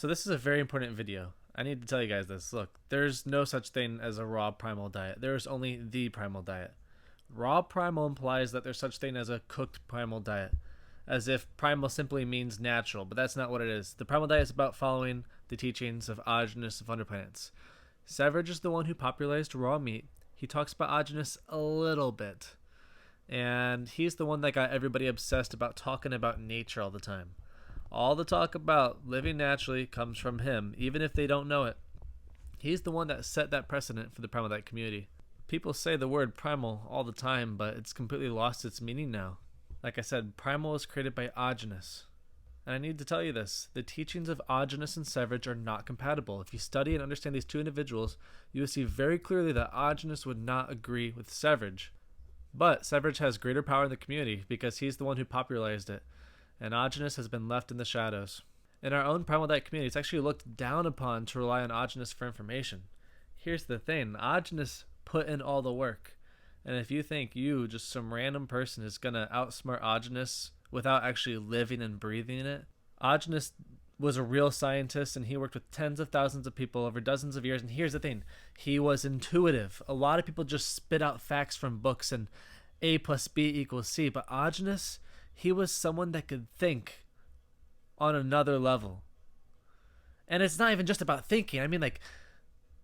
So this is a very important video. I need to tell you guys this. Look, there's no such thing as a raw primal diet. There is only the primal diet. Raw primal implies that there's such thing as a cooked primal diet, as if primal simply means natural, but that's not what it is. The primal diet is about following the teachings of Agenus of Underplanets. Savage is the one who popularized raw meat. He talks about Agenus a little bit, and he's the one that got everybody obsessed about talking about nature all the time. All the talk about living naturally comes from him, even if they don't know it. He's the one that set that precedent for the primal diet community. People say the word primal all the time, but it's completely lost its meaning now. Like I said, primal was created by Agenus. And I need to tell you this, the teachings of Agenus and Savage are not compatible. If you study and understand these two individuals, you will see very clearly that Agenus would not agree with Savage. But Savage has greater power in the community because he's the one who popularized it, and Agenus has been left in the shadows. In our own primal diet community, it's actually looked down upon to rely on Agenus for information. Here's the thing, Agenus put in all the work. And if you think you, just some random person, is going to outsmart Agenus without actually living and breathing it, Agenus was a real scientist and he worked with tens of thousands of people over dozens of years. And here's the thing, he was intuitive. A lot of people just spit out facts from books and A plus B equals C, but Agenus, he was someone that could think on another level. And it's not even just about thinking. I mean, like,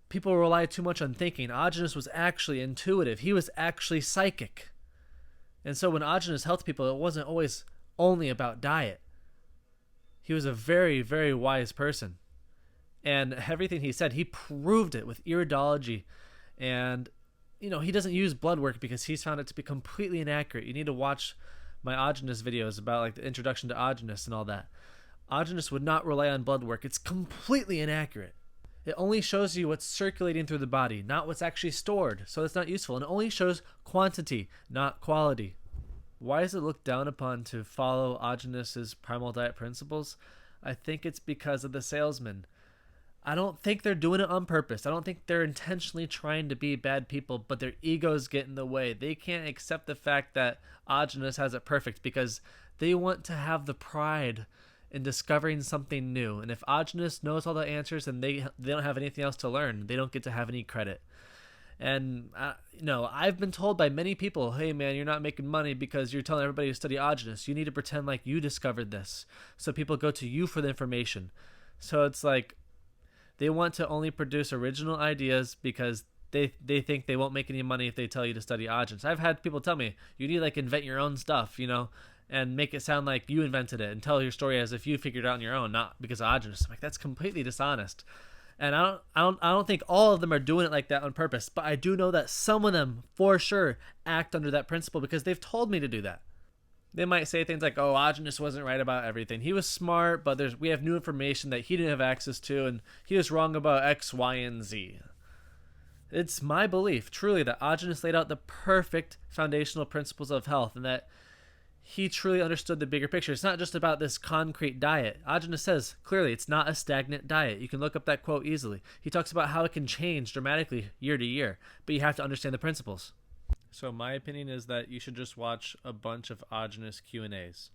people rely too much on thinking. Agenus was actually intuitive. He was actually psychic. And so when Agenus helped people, it wasn't always only about diet. He was a very, very wise person. And everything he said, he proved it with iridology. And, he doesn't use blood work because he's found it to be completely inaccurate. You need to watch my Agenus videos about like the introduction to Agenus and all that. Agenus would not rely on blood work. It's completely inaccurate. It only shows you what's circulating through the body, not what's actually stored. So it's not useful. And it only shows quantity, not quality. Why is it looked down upon to follow Agenus's primal diet principles? I think it's because of the salesmen. I don't think they're doing it on purpose. I don't think they're intentionally trying to be bad people, but their egos get in the way. They can't accept the fact that Agenus has it perfect because they want to have the pride in discovering something new. And if Agenus knows all the answers and they don't have anything else to learn, they don't get to have any credit. And, I've been told by many people, hey, man, you're not making money because you're telling everybody to study Agenus. You need to pretend like you discovered this. So people go to you for the information. So it's like they want to only produce original ideas because they think they won't make any money if they tell you to study Agenus. I've had people tell me, you need to like invent your own stuff, and make it sound like you invented it and tell your story as if you figured it out on your own, not because of Agenus. I'm like, that's completely dishonest. And I don't think all of them are doing it like that on purpose, but I do know that some of them for sure act under that principle because they've told me to do that. They might say things like, "Oh, Agenus wasn't right about everything. He was smart, but we have new information that he didn't have access to, and he was wrong about X, Y, and Z." It's my belief, truly, that Agenus laid out the perfect foundational principles of health, and that he truly understood the bigger picture. It's not just about this concrete diet. Agenus says clearly it's not a stagnant diet. You can look up that quote easily. He talks about how it can change dramatically year to year, but you have to understand the principles. So my opinion is that you should just watch a bunch of Agenus Q&As.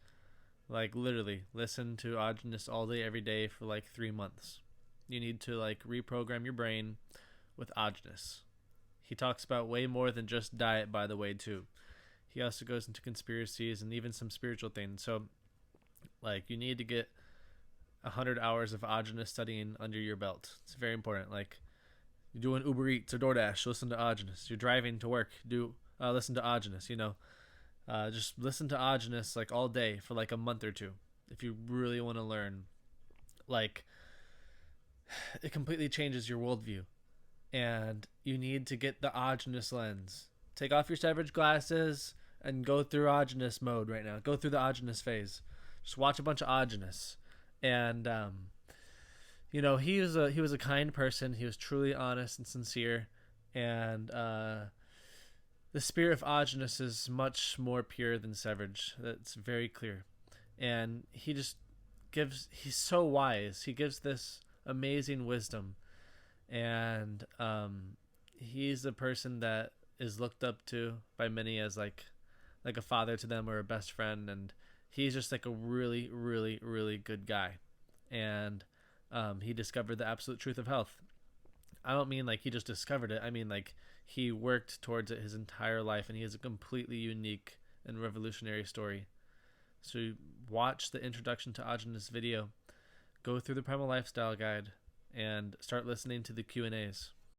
Like literally listen to Agenus all day every day for like 3 months. You need to like reprogram your brain with Agenus. He talks about way more than just diet, by the way, too. He also goes into conspiracies and even some spiritual things. So, like, you need to get 100 hours of Agenus studying under your belt. It's very important. Like, you're doing Uber Eats or DoorDash, listen to Agenus. You're driving to work, listen to Agenus. Just listen to Agenus like all day for like a month or two if you really want to learn. Like, it completely changes your worldview, and you need to get the Agenus lens. Take off your Savage glasses and go through Agenus mode right now. Go through the Agenus phase. Just watch a bunch of Agenus. And, he was a kind person. He was truly honest and sincere. And the spirit of Agenus is much more pure than Savage. That's very clear. And he's so wise. He gives this amazing wisdom. And he's a person that is looked up to by many as like a father to them or a best friend, and he's just like a really, really, really good guy. And He discovered the absolute truth of health. I don't mean like he just discovered it. I mean like he worked towards it his entire life, and he has a completely unique and revolutionary story. So watch the introduction to Ajna's video, go through the Primal Lifestyle Guide, and start listening to the Q&As.